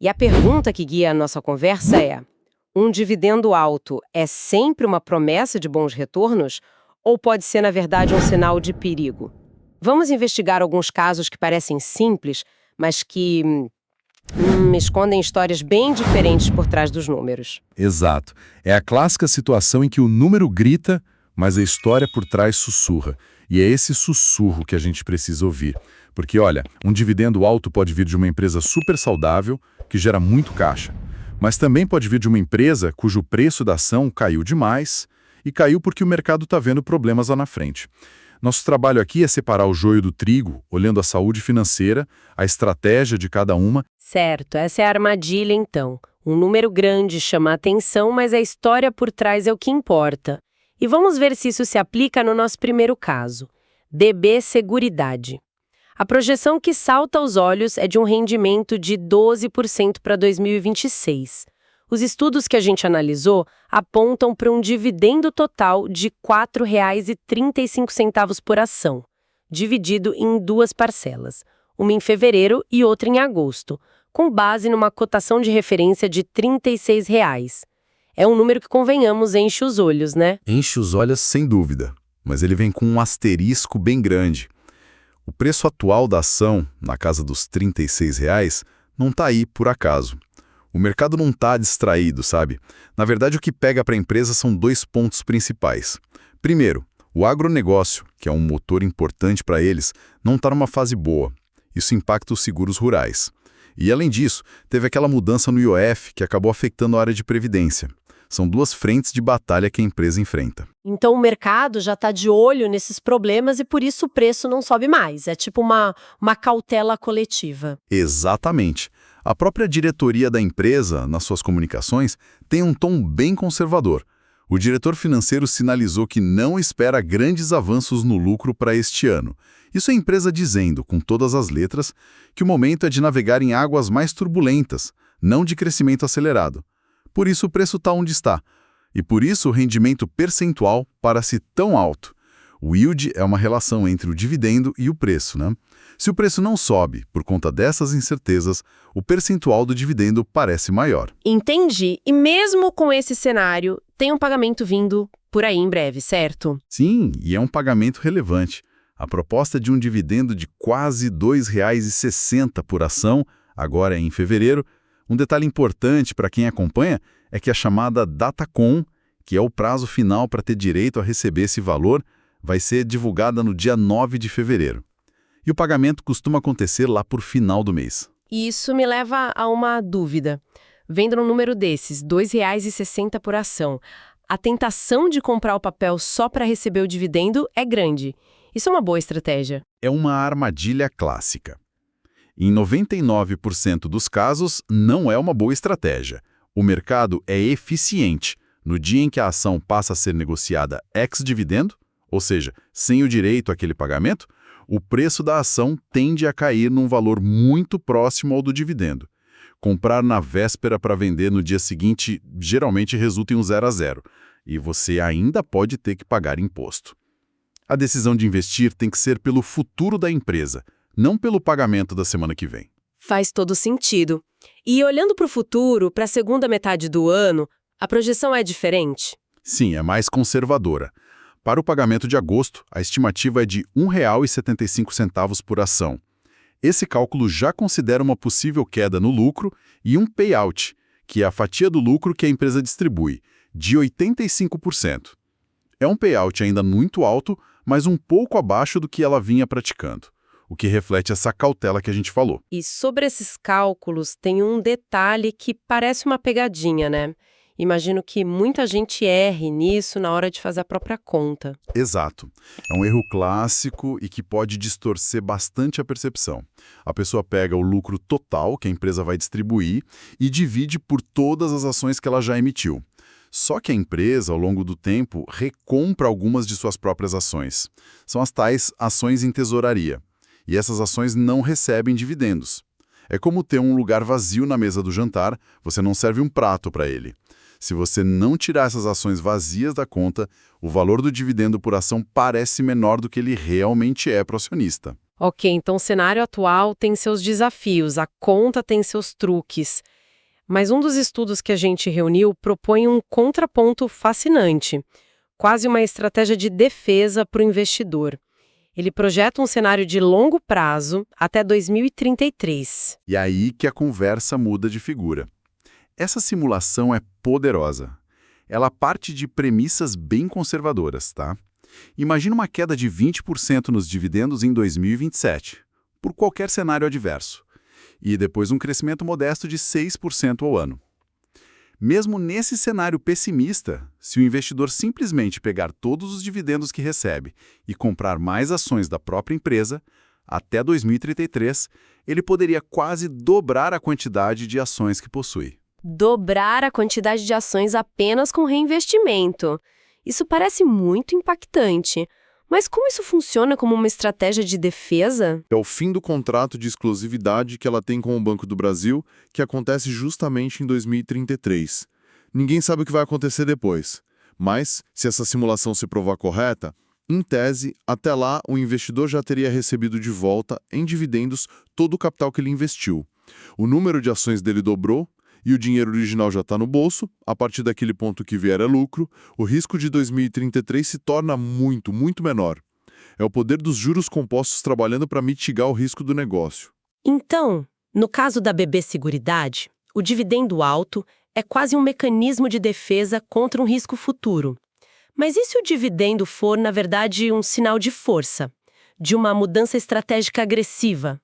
E a pergunta que guia a nossa conversa é: um dividendo alto é sempre uma promessa de bons retornos ou pode ser, na verdade, um sinal de perigo? Vamos investigar alguns casos que parecem simples, mas que escondem histórias bem diferentes por trás dos números. Exato. É a clássica situação em que o número grita, mas a história por trás sussurra. E é esse sussurro que a gente precisa ouvir. Porque, olha, um dividendo alto pode vir de uma empresa super saudável, que gera muito caixa. Mas também pode vir de uma empresa cujo preço da ação caiu demais e caiu porque o mercado está vendo problemas lá na frente. Nosso trabalho aqui é separar o joio do trigo, olhando a saúde financeira, a estratégia de cada uma. Certo, essa é a armadilha então. Um número grande chama a atenção, mas a história por trás é o que importa. E vamos ver se isso se aplica no nosso primeiro caso. DB Seguridade. A projeção que salta aos olhos é de um rendimento de 12% para 2026. Os estudos que a gente analisou apontam para um dividendo total de R$ 4,35 por ação, dividido em duas parcelas, uma em fevereiro e outra em agosto, com base numa cotação de referência de R$ 36. É um número que, convenhamos, enche os olhos, né? Enche os olhos sem dúvida, mas ele vem com um asterisco bem grande. O preço atual da ação, na casa dos R$ 36, não está aí por acaso. O mercado não está distraído, sabe? Na verdade, o que pega para a empresa são dois pontos principais. Primeiro, o agronegócio, que é um motor importante para eles, não está numa fase boa. Isso impacta os seguros rurais. E, além disso, teve aquela mudança no IOF que acabou afetando a área de previdência. São duas frentes de batalha que a empresa enfrenta. Então o mercado já está de olho nesses problemas e por isso o preço não sobe mais. É tipo uma cautela coletiva. Exatamente. A própria diretoria da empresa, nas suas comunicações, tem um tom bem conservador. O diretor financeiro sinalizou que não espera grandes avanços no lucro para este ano. Isso é a empresa dizendo, com todas as letras, que o momento é de navegar em águas mais turbulentas, não de crescimento acelerado. Por isso o preço está onde está. E por isso o rendimento percentual parece tão alto. O yield é uma relação entre o dividendo e o preço, né? Se o preço não sobe por conta dessas incertezas, o percentual do dividendo parece maior. Entendi. E mesmo com esse cenário, tem um pagamento vindo por aí em breve, certo? Sim, e é um pagamento relevante. A proposta de um dividendo de quase R$ 2,60 por ação, agora em fevereiro. Um detalhe importante para quem acompanha é que a chamada Datacom, que é o prazo final para ter direito a receber esse valor, vai ser divulgada no dia 9 de fevereiro. E o pagamento costuma acontecer lá por final do mês. Isso me leva a uma dúvida. Vendo um número desses, R$ 2,60 por ação, a tentação de comprar o papel só para receber o dividendo é grande. Isso é uma boa estratégia? É uma armadilha clássica. Em 99% dos casos, não é uma boa estratégia. O mercado é eficiente. No dia em que a ação passa a ser negociada ex-dividendo, ou seja, sem o direito àquele pagamento, o preço da ação tende a cair num valor muito próximo ao do dividendo. Comprar na véspera para vender no dia seguinte geralmente resulta em um 0 a 0, e você ainda pode ter que pagar imposto. A decisão de investir tem que ser pelo futuro da empresa, não pelo pagamento da semana que vem. Faz todo sentido. E olhando para o futuro, para a segunda metade do ano, a projeção é diferente? Sim, é mais conservadora. Para o pagamento de agosto, a estimativa é de R$ 1,75 por ação. Esse cálculo já considera uma possível queda no lucro e um payout, que é a fatia do lucro que a empresa distribui, de 85%. É um payout ainda muito alto, mas um pouco abaixo do que ela vinha praticando, o que reflete essa cautela que a gente falou. E sobre esses cálculos, tem um detalhe que parece uma pegadinha, né? Imagino que muita gente erre nisso na hora de fazer a própria conta. Exato. É um erro clássico e que pode distorcer bastante a percepção. A pessoa pega o lucro total que a empresa vai distribuir e divide por todas as ações que ela já emitiu. Só que a empresa, ao longo do tempo, recompra algumas de suas próprias ações. São as tais ações em tesouraria. E essas ações não recebem dividendos. É como ter um lugar vazio na mesa do jantar, você não serve um prato para ele. Se você não tirar essas ações vazias da conta, o valor do dividendo por ação parece menor do que ele realmente é para o acionista. Ok, então o cenário atual tem seus desafios, a conta tem seus truques. Mas um dos estudos que a gente reuniu propõe um contraponto fascinante, quase uma estratégia de defesa para o investidor. Ele projeta um cenário de longo prazo até 2033. E aí que a conversa muda de figura. Essa simulação é poderosa. Ela parte de premissas bem conservadoras, tá? Imagina uma queda de 20% nos dividendos em 2027, por qualquer cenário adverso, e depois um crescimento modesto de 6% ao ano. Mesmo nesse cenário pessimista, se o investidor simplesmente pegar todos os dividendos que recebe e comprar mais ações da própria empresa, até 2033, ele poderia quase dobrar a quantidade de ações que possui. Dobrar a quantidade de ações apenas com reinvestimento. Isso parece muito impactante. Mas como isso funciona como uma estratégia de defesa? É o fim do contrato de exclusividade que ela tem com o Banco do Brasil, que acontece justamente em 2033. Ninguém sabe o que vai acontecer depois. Mas, se essa simulação se provar correta, em tese, até lá o investidor já teria recebido de volta, em dividendos, todo o capital que ele investiu. O número de ações dele dobrou, e o dinheiro original já está no bolso, a partir daquele ponto que vier é lucro, o risco de 2033 se torna muito, muito menor. É o poder dos juros compostos trabalhando para mitigar o risco do negócio. Então, no caso da BB Seguridade, o dividendo alto é quase um mecanismo de defesa contra um risco futuro. Mas e se o dividendo for, na verdade, um sinal de força, de uma mudança estratégica agressiva?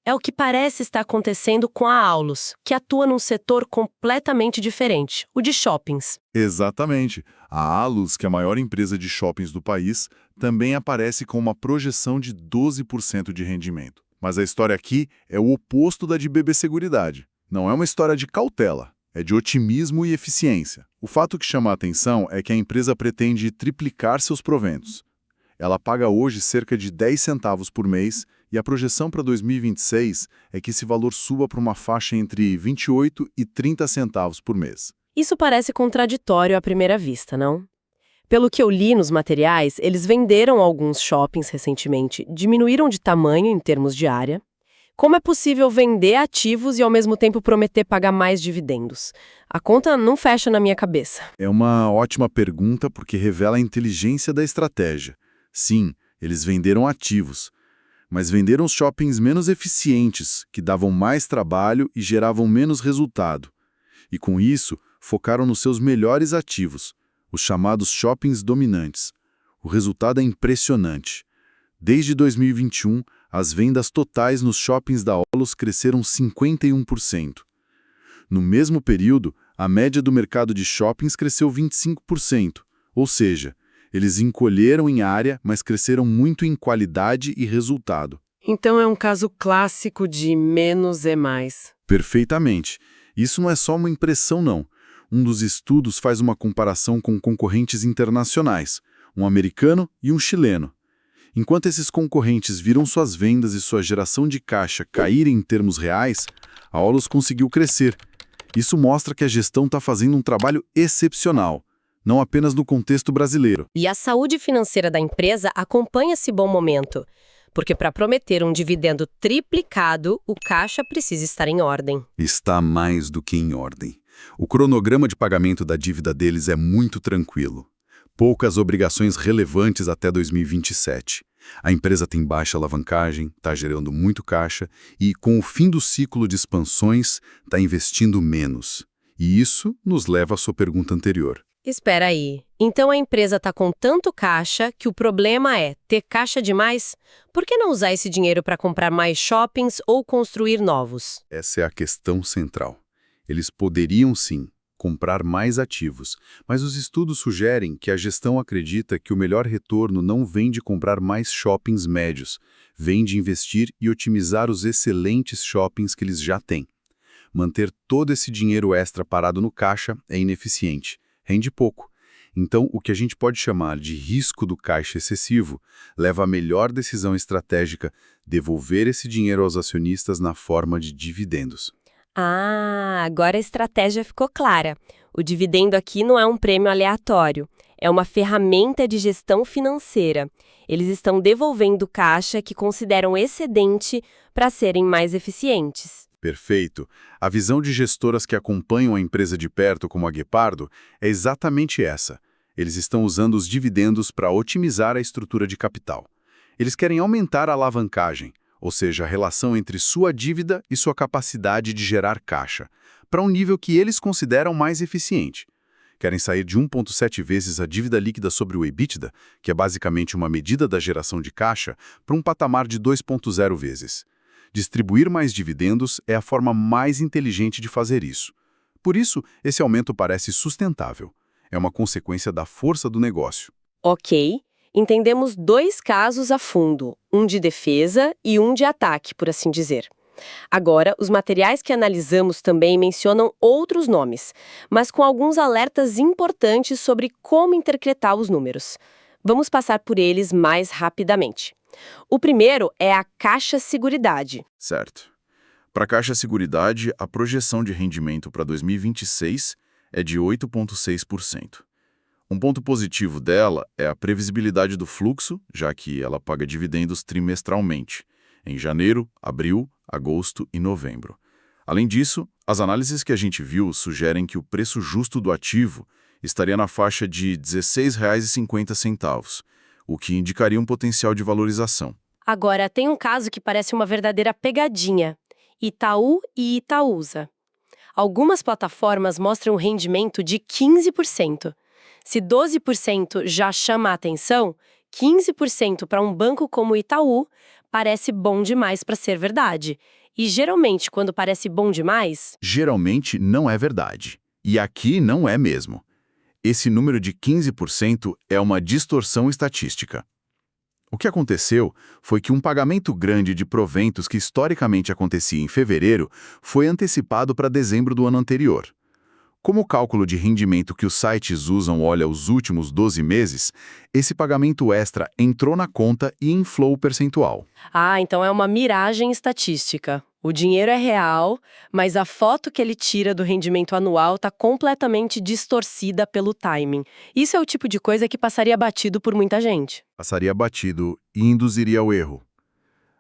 É o que parece estar acontecendo com a Aulus, que atua num setor completamente diferente, o de shoppings. Exatamente. A Alus, que é a maior empresa de shoppings do país, também aparece com uma projeção de 12% de rendimento. Mas a história aqui é o oposto da de BB Seguridade. Não é uma história de cautela, é de otimismo e eficiência. O fato que chama a atenção é que a empresa pretende triplicar seus proventos. Ela paga hoje cerca de 10 centavos por mês e a projeção para 2026 é que esse valor suba para uma faixa entre 28 e 30 centavos por mês. Isso parece contraditório à primeira vista, não? Pelo que eu li nos materiais, eles venderam alguns shoppings recentemente, diminuíram de tamanho em termos de área. Como é possível vender ativos e ao mesmo tempo prometer pagar mais dividendos? A conta não fecha na minha cabeça. É uma ótima pergunta porque revela a inteligência da estratégia. Sim, eles venderam ativos, mas venderam os shoppings menos eficientes, que davam mais trabalho e geravam menos resultado. E com isso, focaram nos seus melhores ativos, os chamados shoppings dominantes. O resultado é impressionante. Desde 2021, as vendas totais nos shoppings da Aulus cresceram 51%. No mesmo período, a média do mercado de shoppings cresceu 25%, ou seja, eles encolheram em área, mas cresceram muito em qualidade e resultado. Então é um caso clássico de menos é mais. Perfeitamente. Isso não é só uma impressão, não. Um dos estudos faz uma comparação com concorrentes internacionais, um americano e um chileno. Enquanto esses concorrentes viram suas vendas e sua geração de caixa caírem em termos reais, a Aulus conseguiu crescer. Isso mostra que a gestão está fazendo um trabalho excepcional, não apenas no contexto brasileiro. E a saúde financeira da empresa acompanha esse bom momento, porque para prometer um dividendo triplicado, o caixa precisa estar em ordem. Está mais do que em ordem. O cronograma de pagamento da dívida deles é muito tranquilo. Poucas obrigações relevantes até 2027. A empresa tem baixa alavancagem, está gerando muito caixa e, com o fim do ciclo de expansões, está investindo menos. E isso nos leva à sua pergunta anterior. Espera aí. Então a empresa está com tanto caixa que o problema é ter caixa demais? Por que não usar esse dinheiro para comprar mais shoppings ou construir novos? Essa é a questão central. Eles poderiam, sim, comprar mais ativos, mas os estudos sugerem que a gestão acredita que o melhor retorno não vem de comprar mais shoppings médios, vem de investir e otimizar os excelentes shoppings que eles já têm. Manter todo esse dinheiro extra parado no caixa é ineficiente, rende pouco. Então, o que a gente pode chamar de risco do caixa excessivo leva à melhor decisão estratégica, devolver esse dinheiro aos acionistas na forma de dividendos. Ah, agora a estratégia ficou clara. O dividendo aqui não é um prêmio aleatório, é uma ferramenta de gestão financeira. Eles estão devolvendo caixa que consideram excedente para serem mais eficientes. Perfeito. A visão de gestoras que acompanham a empresa de perto, como a Guepardo, é exatamente essa. Eles estão usando os dividendos para otimizar a estrutura de capital. Eles querem aumentar a alavancagem, ou seja, a relação entre sua dívida e sua capacidade de gerar caixa, para um nível que eles consideram mais eficiente. Querem sair de 1,7 vezes a dívida líquida sobre o EBITDA, que é basicamente uma medida da geração de caixa, para um patamar de 2,0 vezes. Distribuir mais dividendos é a forma mais inteligente de fazer isso. Por isso, esse aumento parece sustentável. É uma consequência da força do negócio. Ok, entendemos 2 casos a fundo, um de defesa e um de ataque, por assim dizer. Agora, os materiais que analisamos também mencionam outros nomes, mas com alguns alertas importantes sobre como interpretar os números. Vamos passar por eles mais rapidamente. O primeiro é a Caixa Seguridade. Certo. Para a Caixa Seguridade, a projeção de rendimento para 2026 é de 8,6%. Um ponto positivo dela é a previsibilidade do fluxo, já que ela paga dividendos trimestralmente, em janeiro, abril, agosto e novembro. Além disso, as análises que a gente viu sugerem que o preço justo do ativo estaria na faixa de R$ 16,50, o que indicaria um potencial de valorização. Agora, tem um caso que parece uma verdadeira pegadinha: Itaú e Itaúsa. Algumas plataformas mostram um rendimento de 15%. Se 12% já chama a atenção, 15% para um banco como o Itaú parece bom demais para ser verdade. E geralmente, quando parece bom demais... Geralmente não é verdade. E aqui não é mesmo. Esse número de 15% é uma distorção estatística. O que aconteceu foi que um pagamento grande de proventos que historicamente acontecia em fevereiro foi antecipado para dezembro do ano anterior. Como o cálculo de rendimento que os sites usam olha os últimos 12 meses, esse pagamento extra entrou na conta e inflou o percentual. Ah, então é uma miragem estatística. O dinheiro é real, mas a foto que ele tira do rendimento anual está completamente distorcida pelo timing. Isso é o tipo de coisa que passaria batido por muita gente. Passaria batido e induziria ao erro.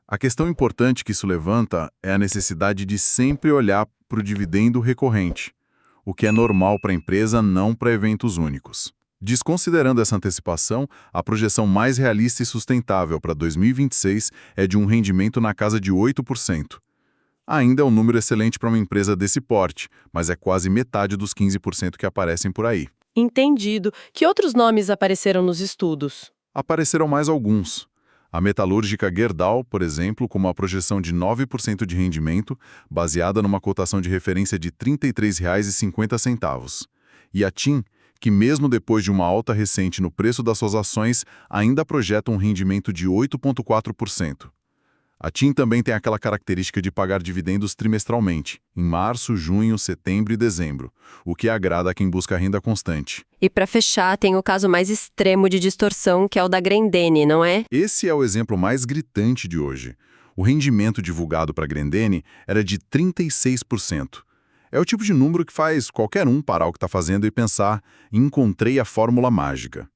A questão importante que isso levanta é a necessidade de sempre olhar para o dividendo recorrente, o que é normal para a empresa, não para eventos únicos. Desconsiderando essa antecipação, a projeção mais realista e sustentável para 2026 é de um rendimento na casa de 8%. Ainda é um número excelente para uma empresa desse porte, mas é quase metade dos 15% que aparecem por aí. Entendido. Que outros nomes apareceram nos estudos? Apareceram mais alguns. A metalúrgica Gerdau, por exemplo, com uma projeção de 9% de rendimento, baseada numa cotação de referência de R$ 33,50. E a TIM, que mesmo depois de uma alta recente no preço das suas ações, ainda projeta um rendimento de 8,4%. A TIM também tem aquela característica de pagar dividendos trimestralmente, em março, junho, setembro e dezembro, o que agrada a quem busca renda constante. E para fechar, tem o caso mais extremo de distorção, que é o da Grendene, não é? Esse é o exemplo mais gritante de hoje. O rendimento divulgado para a Grendene era de 36%. É o tipo de número que faz qualquer um parar o que está fazendo e pensar: encontrei a fórmula mágica.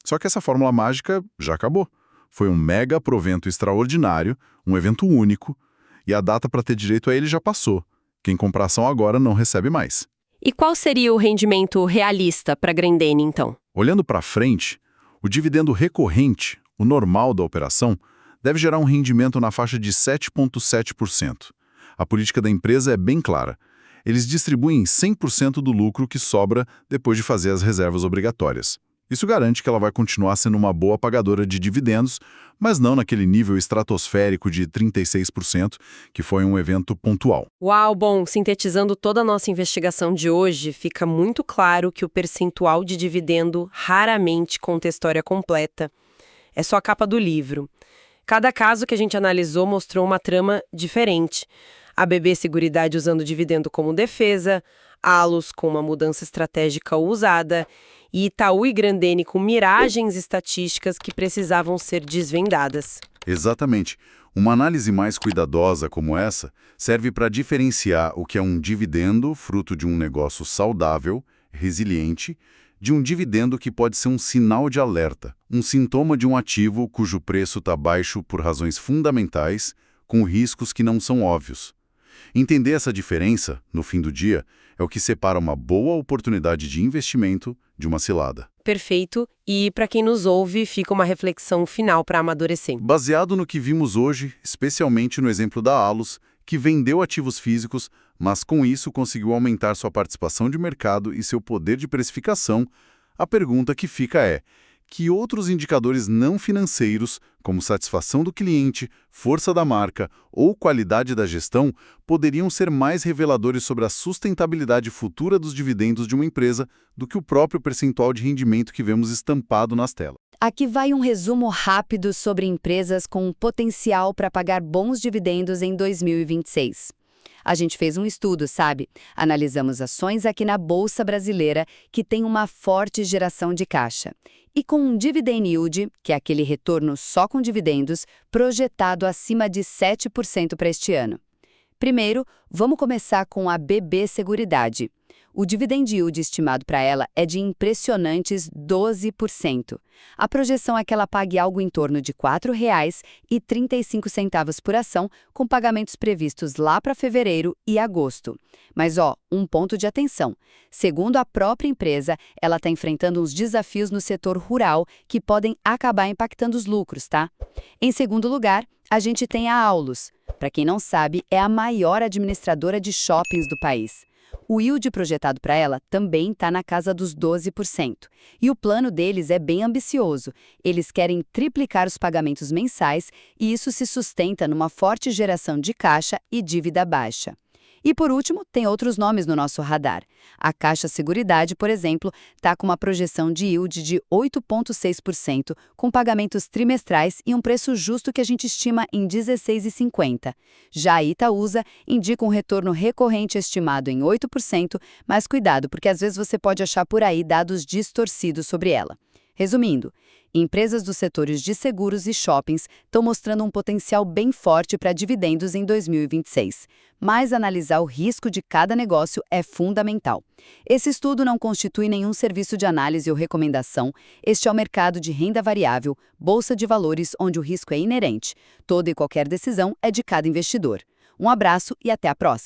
Só que essa fórmula mágica já acabou. Foi um mega provento extraordinário, um evento único, e a data para ter direito a ele já passou. Quem comprar ação agora não recebe mais. E qual seria o rendimento realista para a Grendene, então? Olhando para frente, o dividendo recorrente, o normal da operação, deve gerar um rendimento na faixa de 7,7%. A política da empresa é bem clara. Eles distribuem 100% do lucro que sobra depois de fazer as reservas obrigatórias. Isso garante que ela vai continuar sendo uma boa pagadora de dividendos, mas não naquele nível estratosférico de 36%, que foi um evento pontual. Uau, bom, sintetizando toda a nossa investigação de hoje, fica muito claro que o percentual de dividendo raramente conta a história completa. É só a capa do livro. Cada caso que a gente analisou mostrou uma trama diferente. A BB Seguridade usando dividendo como defesa, Allos com uma mudança estratégica ousada, e Itaú e Grendene com miragens estatísticas que precisavam ser desvendadas. Exatamente. Uma análise mais cuidadosa como essa serve para diferenciar o que é um dividendo fruto de um negócio saudável, resiliente, de um dividendo que pode ser um sinal de alerta, um sintoma de um ativo cujo preço está baixo por razões fundamentais, com riscos que não são óbvios. Entender essa diferença, no fim do dia, é o que separa uma boa oportunidade de investimento de uma cilada. Perfeito. E para quem nos ouve, fica uma reflexão final para amadurecer. Baseado no que vimos hoje, especialmente no exemplo da Allos, que vendeu ativos físicos, mas com isso conseguiu aumentar sua participação de mercado e seu poder de precificação, a pergunta que fica é: que outros indicadores não financeiros, como satisfação do cliente, força da marca ou qualidade da gestão, poderiam ser mais reveladores sobre a sustentabilidade futura dos dividendos de uma empresa do que o próprio percentual de rendimento que vemos estampado nas telas? Aqui vai um resumo rápido sobre empresas com potencial para pagar bons dividendos em 2026. A gente fez um estudo, sabe? Analisamos ações aqui na Bolsa Brasileira que têm uma forte geração de caixa. E com um dividend yield, que é aquele retorno só com dividendos, projetado acima de 7% para este ano. Primeiro, vamos começar com a BB Seguridade. O dividend yield estimado para ela é de impressionantes 12%. A projeção é que ela pague algo em torno de R$ 4,35 por ação, com pagamentos previstos lá para fevereiro e agosto. Mas, um ponto de atenção. Segundo a própria empresa, ela está enfrentando uns desafios no setor rural que podem acabar impactando os lucros, tá? Em segundo lugar, a gente tem a Allos. Para quem não sabe, é a maior administradora de shoppings do país. O yield projetado para ela também está na casa dos 12%. E o plano deles é bem ambicioso. Eles querem triplicar os pagamentos mensais e isso se sustenta numa forte geração de caixa e dívida baixa. E por último, tem outros nomes no nosso radar. A Caixa Seguridade, por exemplo, está com uma projeção de yield de 8,6%, com pagamentos trimestrais e um preço justo que a gente estima em R$ 16,50. Já a Itaúsa indica um retorno recorrente estimado em 8%, mas cuidado, porque às vezes você pode achar por aí dados distorcidos sobre ela. Resumindo, empresas dos setores de seguros e shoppings estão mostrando um potencial bem forte para dividendos em 2026, mas analisar o risco de cada negócio é fundamental. Esse estudo não constitui nenhum serviço de análise ou recomendação. Este é o mercado de renda variável, bolsa de valores, onde o risco é inerente. Toda e qualquer decisão é de cada investidor. Um abraço e até a próxima!